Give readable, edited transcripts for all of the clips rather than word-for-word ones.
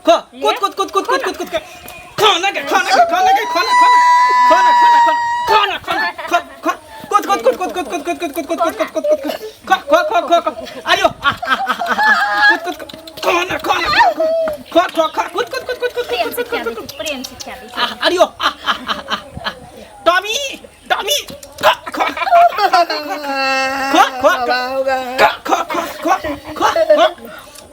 खो कूद कूद कूद कूद कूद कूद कूद खाना के खाना के खाना के खाना खाना खाना खाना खाना खाना खो कूद कूद कूद कूद कूद कूद कूद कूद कूद कूद कूद कूद खो खो खो खो खो आयो कूद कूद खाना खाना खो खो खो कूद कूद कूद कूद कूद प्रेम शिक्षा दी आयो टॉमी टॉमी खो खो खो खो खो खो खो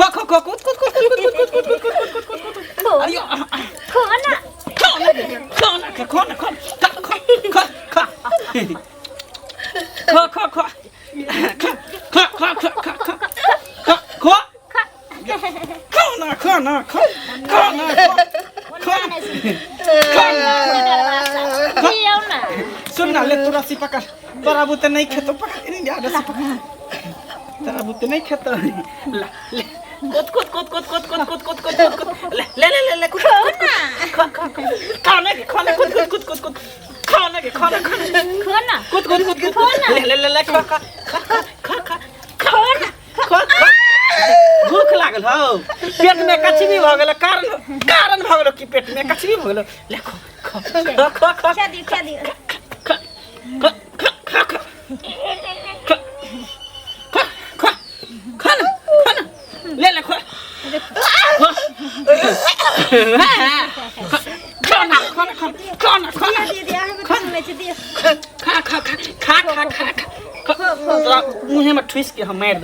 खो खो कूद कूद कूद कूद कूद कूद कूद कूद कूद कूद कूद आयो खाना खाना खाना खाना खो खो खो खो खो खो खो खाना खाना खाना सुन ना ले तोरा सी पकड़ तोरा बुते नहीं खेतो पकड़ नहीं याद से पकड़ तोरा बुते नहीं खेतो ला ले कूद कूद कूद कूद कूद कूद कूद कूद कूद कूद ले ले ले ले कूद खा खा खाना के खाना कूद कूद कूद कूद कूद खाना के खाना खाना कूद कूद कूद कूद ले ले ले ले खा खा खा खा खा खाना खा खा भूख लागल हो पेट में कचरी भ गेल कारण भ गेल कि पेट में कचरी भ गेल ले खो खो खो खो क्या दी खा खा खा खा खाना खाना ले ले खो खाना खाना खाना खाना दे दिया है बता ले दे खा खा खा खा खा खा मुंह में ठुस के हम मार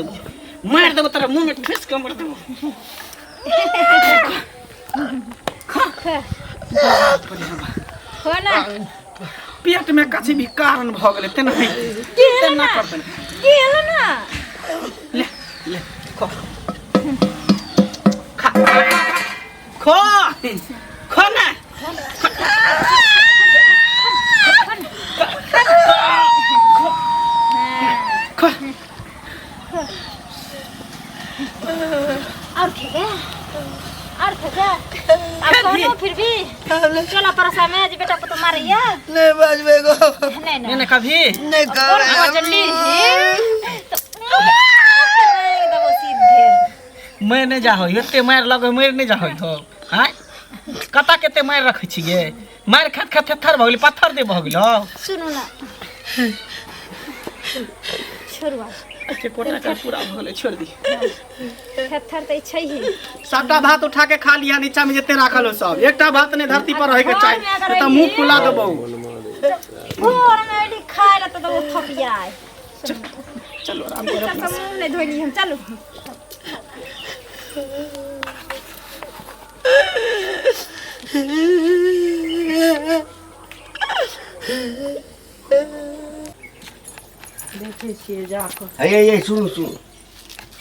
देबो तेरा मुंह में ठुस के मार देबो खा खाना पेट में कछि भी कारण भ गेले तेना तेना कर दे केला ना ले ले खो खा खो खाना और खेगा अब कौनो फिर भी चला परसा में आज बेटा को मारिया नहीं बजबे गो नहीं ने कभी नहीं कर जल्दी एकदम सीधे मैं नहीं जा हो एते मार लगे मर नहीं जा हो हां कता केते मार रखे छिए मार खात खात थर भ गेल पत्थर दे भ गेल सुनो ना छोड़वा अच्छे कोटा का पूरा भ गेल छोड़ दी थर तो छै ही सबटा भात उठा के खा लिया नीचा में जते राखल हो सब एकटा भात ने धरती पर रहे के चाहिए त मुंह फुला देबो भोर में एडी खाए त वो थपिया चलो आराम करो मुंह नहीं धोनी हम चलो देखे छिए जाको ये सुन सुन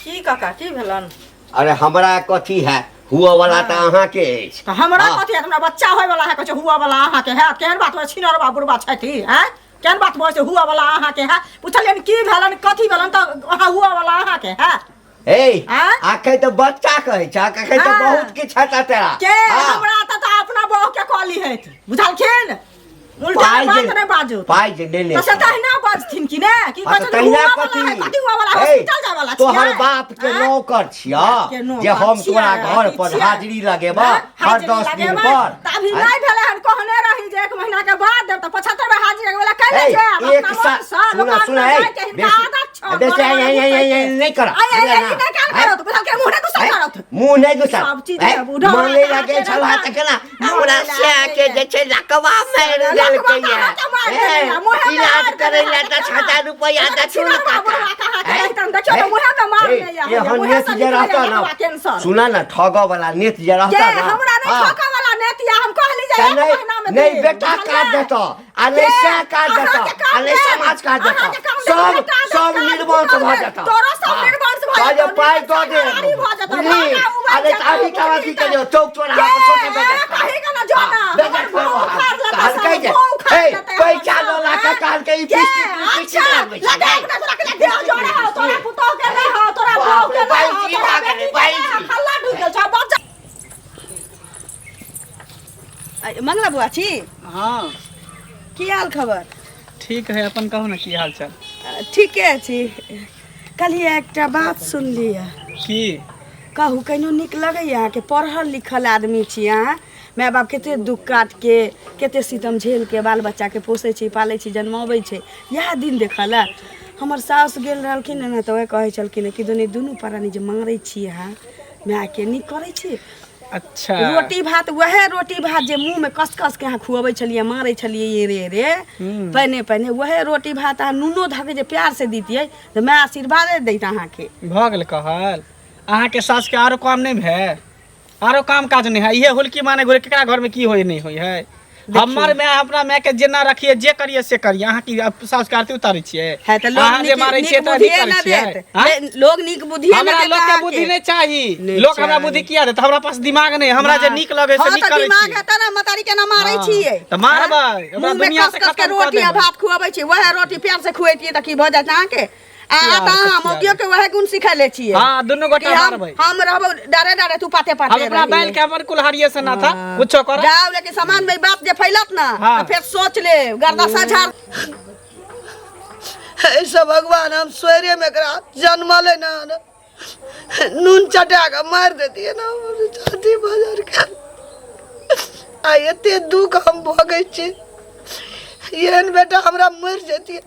की काका की भेलन अरे हमरा कथी है हुआ वाला त अहाँ के अछि त हमरा कथि है हमरा बच्चा होय वाला है कछ हुआ वाला अहाँ के है केहन बात होय छिनर बाबुरबा छथि हैं केहन बात होय से हुआ वाला अहाँ के है पूछलियन की भेलन कथि भेलन त अहाँ हुआ वाला अहाँ के है ए आखे तो बच्चा कहे छ आखे तो बहुत के छता तेरा के हमरा त अपना बहू के कहली है बुझलखिन उल्टा बात नहीं बाजो पाई जे देले तो तहिना बाजथिन कि ने की बाजो तहिना कथि हुआ वाला हॉस्पिटल जाय वाला तो हर बाप के नौकर छिया जे हम तोरा घर पर हाजिरी लगेबा हर 10 दिन पर अभी नहीं भेले हन कहने रही जे 1 महीना के बाद देब त 75 में हाजिरी लगेला कहले जे एक साल सुना बेसी नहीं कर मुंह नहीं गुस्सा मन ले लगे छला तक ना हमरा से के जे छै लकवा मार देल के इलाज करे ला त 6000 रुपया द छुल ये नेत जे रहता ना सुना ना ठगा वाला नेत जे रहता ना हमरा नहीं ठगा वाला नेत या हम कहली जे 1 महीना में नहीं बेटा काट देता अरे से काट देता अरे समाज काट देता सब निर्वंश भ जाता तोरा सब निर्वंश भ जाता पाई दो दे अरे ताही कावासी के जो चौक चौराहा पर छोटे बेटा कहीं का ना जाना काल कह जे ए पैसा ला का काल के पीछे लगा के दे जोड़ा तोरा पुतो के नहीं हो तोरा बहू के भाई जी भागे भाई हल्ला ढुक गेल छ बच्चा मंगला बुआ छी हां की हाल खबर ठीक है अपन कहू ना की हाल चाल ठीके छी कल एकटा बात सुन लिया की कहू कहिनो नीक लगैया अहाँके पढ़ल लिखल आदमी छी अहाँ माय बाप कते दुख काट के कते सितम झेल के बाल बच्चा के पोसे छी पाले छी जन्माबै छै इएह दिन देखल हमर सास गेल रहलखिन ने तऽ वह कहै छलखिन कि दुनू प्राणी जे मारै छी अहाँ माय के नीक करै छी। अच्छा रोटी भात वह रोटी भात जे मुँह में कस कस के अहाँ खुआबै छलियै मारै छलियै रे पहिने पहिने वह रोटी भात अहाँ नूनो धऽ जे प्यार से दितियै तऽ माय आशीर्वादे दैत अहाँके। भऽ गेल कहल अहाँके सास के आरो काम नहीं है आरो काम काज नहीं है ये हुलकी माने घुरे केकरा घर में की होय नहीं होय है। हमर मैं अपना मैं के जेना रखिए जे करिए से करिए अहाँ की सास के आरती उतारै छियै है त लोग नीक मारै छियै त अभी करै छियै लोग नीक बुद्धि हमरा लोग के बुद्धि नहीं चाहिए लोग हमरा बुद्धि किया देत हमरा पास दिमाग नहीं हमरा जे नीक लगे से नीक करै छी। दिमाग है त ना मतारी के ना मारै छियै त मारबै हमरा दुनिया से खत्म कर रोटी भात खुआबै छी वह रोटी प्यार से खुएतियै त की भ जात अहाँ के मौगियो के वह गुण सिखैले छियै। हां दुनु गोटा मारबै हम रहबो डरे डरे तू पाते पाते हम अपना बैल के हमर कुल्हाड़िए से ना था कुछो कर जाओ लेकिन सामान में बात जे फैलत ना तो फिर सोच ले गर्दासा झाड़ ऐसा भगवान हम सोरे में करा जन्म ले ना नून चटा के मार देती है ना छाती बाजार के आ एते दुख हम भोगै छी येन बेटा हमरा मर जेती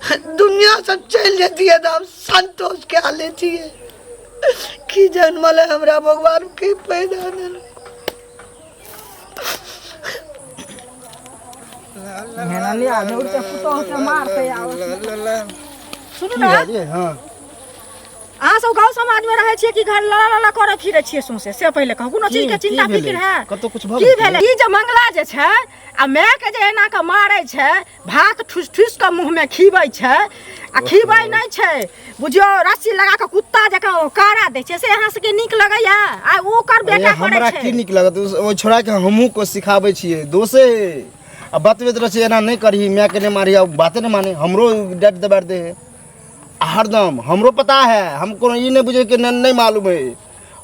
है दुनिया से चल जाती है तो हम संतोष के लेती है कि जन्म ले हमरा भगवान के पैदा न ले आ दौड़ के पुतो के मार के आव सुनू ना हां अहाँ सब गाँव समाज में रहे छियै कि घर लला करे फिरे छियै सौंसे से पहले कहू कोनो चीज के चिंता फिक्र है कतो कुछ की भेलै ई जे मंगला जे छै आ माय के जे एना के मारै छै भात ठुस ठुस के मुंह में खीबै छै आ खीबै नहीं छै बुझियो रस्सी लगा के कुत्ता जका कारा दै छै से अहाँ सबके नीक लगैया आ ओ कर बेटा करे छै हमरा की नीक लागत ओ छोड़ा के हमहू को सिखाबै छियै दोसे अब बतबैत रहे एना नहीं करही मैं के नहीं मारी अब बातें नहीं माने हमरो डट दबाड़ दे हरदम हमरो पता है हमको ये नहीं बुझे कि नहीं मालूम है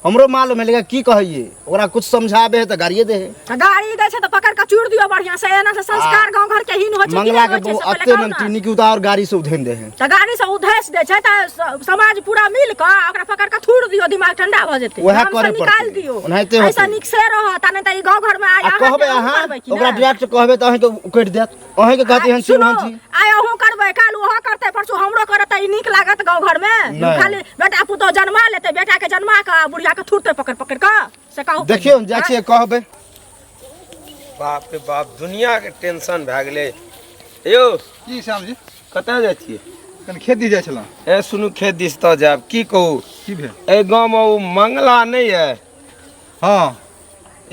हमरो मालूम है लेकिन की कहिए ओकरा कुछ समझाबे है तो गाड़िए दे है गाड़ी दे छै तो पकड़ के चूड़ दियो बढ़िया से एना से संस्कार गांव घर के हीन हो छै मंगला के अत्ते में टीनी के उतार गाड़ी से उधेन दे है तो गाड़ी से उधेस दे छै त समाज पूरा मिल के ओकरा पकड़ के थूड़ दियो दिमाग ठंडा भ जेतै ओहे करे निकाल दियो ओनाहिते होतै ऐसा निक से रह त नहीं त ई गांव घर में आया कहबे अहाँ ओकरा डायरेक्ट कहबे त अहीं के उकट देत अहीं के कहती हन सुन छी आय अहू करबै काल ओहो करतै परसू हमरो करत ई निक लागत गांव घर में खाली बेटा पुतो जन्मा लेतै बेटा के जन्मा के बुढ़िया के थूड़तै पकड़ पकड़ के से कहू देखियो जा छियै कहबे बाप रे बाप दुनिया के टेंशन भए गेलै यौ जी श्याम जी कतऽ जाइ छियै कनि खेत दी जाइ छलहुँ ए सुनू खेत दिस तऽ जायब की कहू की भेल एहि गाँवमे ओ मंगला नहीं है हाँ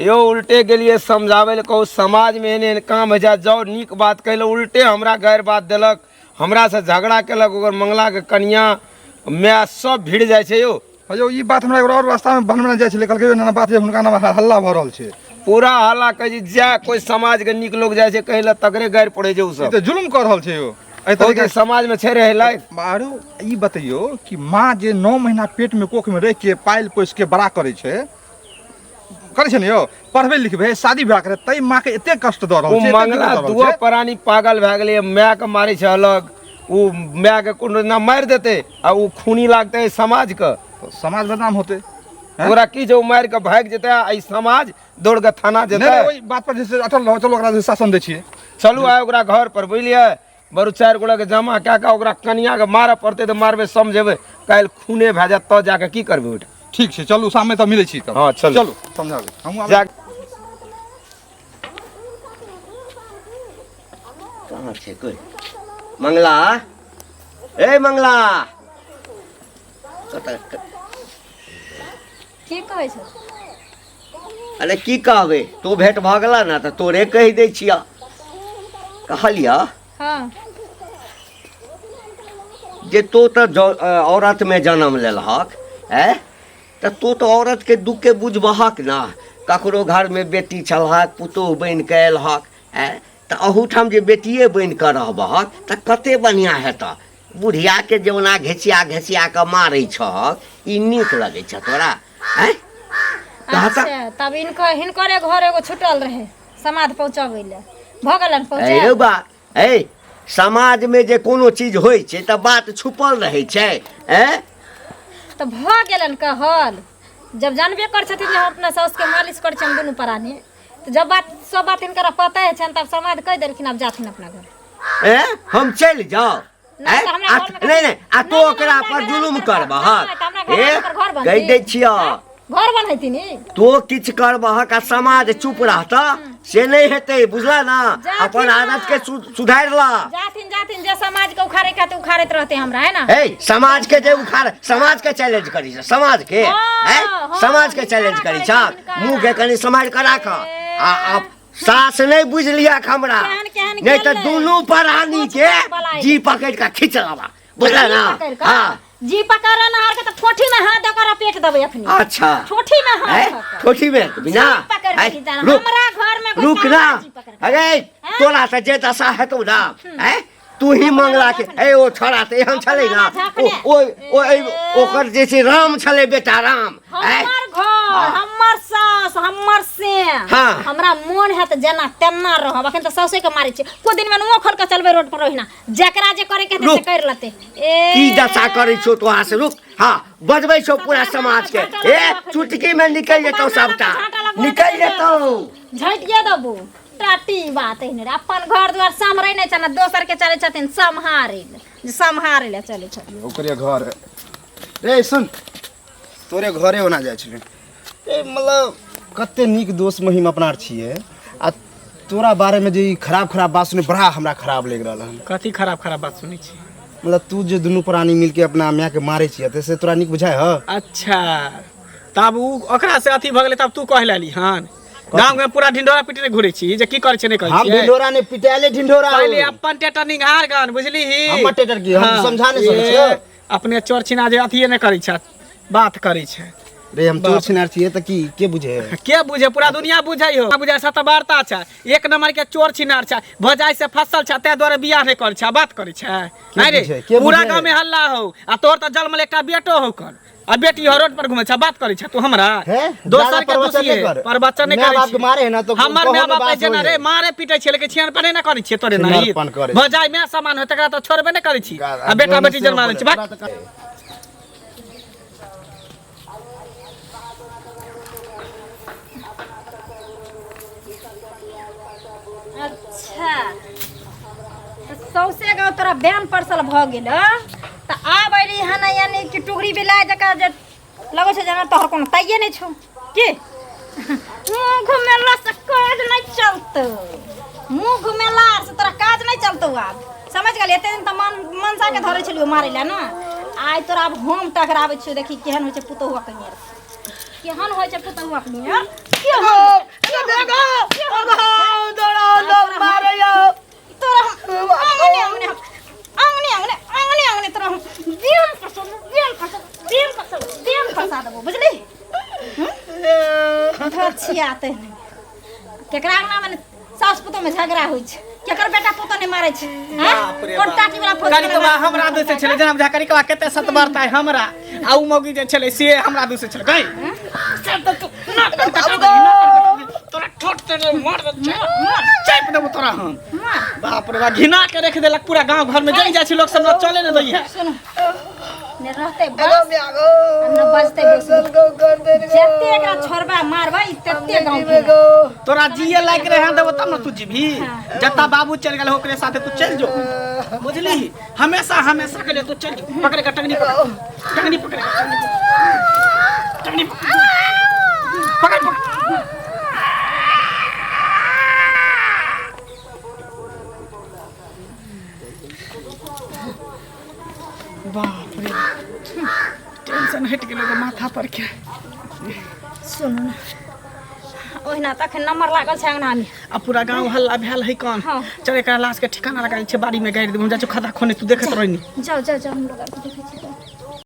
यो उल्टे गेलिए समझावे ले कहू समाज में एहन एहन काम है जाओ नीक बात कहले उल्टे हमरा गैर बात देलक हमरा से झगड़ा केलक ओकर मंगला के कनिया मैं सब भिड़ जाइ छै यौ यौ ई बात हमरा एगो और रास्ता में बनबे जाइ छलै कहलकै ना बात हुनका नाम हल्ला भऽ रहल छै पूरा हल्ला कह जा कोई समाज के नीक लोग जाइ छै कहै लए तकरे गैर पड़े छै उ सब तऽ जुलुम कर रहल छै यौ एहि तरीके समाज में छै रहे लायक आरो ई बतैयो कि माँ जे 9 महीना पेट में कोख में रह के पाल पोस के बड़ा करे छै ने यौ पढ़बे लिखबे शादी ब्याह करे तै माँ के एते कष्ट दऽ रहल छै मंगला दुआ प्राणी पागल भए गेलै माय के मारै छै अलग उ माय के कोनो ना मारि देते आ उ खूनी लागते समाज के समाज बदनाम होते ओकरा की जे मारि के भाग जेते आ समाज दौड़ के थाना जेते नहीं ओई बात पर जैसे अटल रहो चलो ओकरा शासन दै छियै चलू आय ओकरा घर पर बुझलियै बरु 4 गोड़ा के जमा कए के ओकरा कनिया के मारऽ पड़ते तऽ मारबे समझेबै काल्हि खूने भए जात तऽ जाके की करबै ओठ ठीक छै चलू शाम में तऽ मिलै छी तब हां चलू समझाबे हम जा कहाँ छै कोई मंगला ए मंगला की कहै छै अरे की कहबे तू भेंट भऽ गेला ना तऽ तोरे कहि दै छिया कहलिया हां जे तो तऽ औरत में जन्म लेलहक है तऽ तू तऽ औरत के दुख के बुझबहक ना ककरो घर में बेटी छलहक पुतोह बनि के एलहक है तऽ अहूठाम जे बेटिए बनि कऽ रहबहक तऽ कते बढ़िया हेतऽ बुढ़िया के जौना घेसिया घेसिया के मारै छहक ई नीक लगै छ तोरा हैं अच्छा तब हिनकरे घर एगो छुटल रहे समाज पहुंचाबै ले भ गेलन पहुंचा अरे बा ए समाज में जे कोनो चीज होइ छै तऽ बात छुपल रहै छै हैं तो भ गेलन कहल जब जानबे कर छथिन जे हम अपना साउस के मालिश कर छन दुनू परानी तो जब बात सब बात इनकरा पता है छन तब समाज कह देलखिन अब जाथिन अपना घर। हम चल जाओ नहीं तो हमरा घर में नहीं आ तो ओकरा पर जुलुम करबहक कह दै छिया घर बनैतिन तो किछ करबहक आ समाज चुप रहता से नहीं हेतै बुझला ना अपन आदत के सुधार ला। जाथिन जाथिन जे समाज के उखाड़े का तो उखाड़त रहते हमरा है ना। ए समाज के जे उखाड़ समाज के चैलेंज करी समाज के समाज के चैलेंज करी छ मुंह के कनी समाज के राख आ आप सास नहीं बुझ लिया हमरा नहीं तो दोनों प्राणी के जी पकड़ के खींच लबा बुझला ना। हां जी पकड़ ना हार के तो ठोठी में हाथ देकर पेट देबे अपनी। अच्छा ठोठी में हाथ ठोठी में बिना हमरा घर में रुक ना अरे तोरा से जे दशा हेतौ ना तू ही मंगला के ए ओ छोड़ा ते हम छले ना ओ ओकर जैसे राम छले बेटा राम हमर घर हमर सास हमर से हमरा मन है त जेना तेना रहब अखन त सासे के मारे छै को दिन में मुंह खोल के चलबे रोड पर रहिना जेकरा जे करे के से कर लते की दशा करे छो तो आ से रुक। हां बजबै छो पूरा समाज के ए चुटकी में निकल जेतौ सबटा निकल जेतौ झटिया दबो टाटी बात है ने अपन घर द्वार संभरै नै छन दोसर के चले छथिन संहारे ले चले छथिन ओकरे घर रे सुन तोरे घरे होना जाय छले ए मतलब कते नीक दोस्त महिम अपनार छिए आ तोरा बारे में जे खराब बात सुने बड़ा हमरा खराब लग रहल हन। कथी खराब बात सुनै छी मतलब तू जे दुनू प्राणी मिलके अपना माय के मारे छिए त से तोरा नीक बुझाय ह। अच्छा तब उ ओकरा से अथी भ गेलै तब तू कह लेली हन गांव में पूरा ढिंढोरा पिटने घुरे छी जे की करे छै नै कहै छी हम ढिंढोरा ने पिटाले ढिंढोरा पहले अपन टेटर निगार गन बुझली ही हम टेटर की हम समझा नै सकै छी अपने चोर छिना जे अथी नै करै छ बात करै छै रे हम चोर छिनार छिए त की के बुझे के बुझे पूरा दुनिया बुझै हो बुझै सत वार्ता छ एक नंबर के चोर छिनार छ भजाय से फसल छ ते द्वारा बियाह नै कर छ बात करै छै नै रे पूरा गांव में हल्ला हो आ तोर त जन्म ले एकटा बेटो हो कर आ बेटी हो रोड पर घुमै छ बात करै छ तू हमरा दोसर के दोषी प्रवचन नै करै छ मारे है ना तो हमर माय बाप जेना रे मारे पीटे छै लेकिन छियान पर नै करै छ तोरे नहीं भजाय में समान हो तकरा त छोड़बे नै करै छी आ बेटा बेटी जन्म लै छ बात। अच्छा सौसे गाँव तोरा बैन परसल भ गेल त आब अइली हन यानी कि टुकड़ी बिलाय जका जे लगै छै जेना तोहर कोनो ताइये नै छौ की मुंह घुमेला से काज नै चलतौ मुंह घुमेला से तोरा काज नै चलतौ आब समझ गेली एते दिन त मनसा के धरै छलियो मारै ला ना आइ तोरा अब हम टकराबै छियो देखी केहन होइ छै पुतहुआ के नियर केहन होइ छै पुतहुआ के नियर केकरा नाम सास पुतो में झगड़ा होइ छै केकर बेटा पुतो ने मारै छै कोन टाटी वाला फोन कनिकवा हमरा दोसे छले जेना बुझा कनिकवा कते सतबरता है हमरा आ उ मौगी जे छले से हमरा दोसे छले गई से त तू ना तोरा ठोट ते मार दे चाप देबो तोरा हम बाप रे बा घिना के रख देलक पूरा गांव घर में जई जाय छी लोग सब चले न दैया सुनो ने रहते बस न बजते जत्ते एकरा छोड़बा मारबा तत्ते गांव के तोरा जिए लायक रहे देबो तब न तू जीभी जत्ता बाबू चल गेल ओकरे साथे तू चल जो बुझली हमेशा हमेशा के लिए तू चल जो पकड़ के टंगनी पकड़ टंगनी पकड़ बाप रे टेंशन हट गेलो माथा पर के सुनो ना ओहिना तखन नंबर लागल छै अंगना में आ पूरा गांव हल्ला भेल है कौन चल एकरा लाश के ठिकाना लगाई छै बाड़ी में गाड़ दे हम जा खदा खोने तू देखत रहनी जाओ हम लोग देखे छी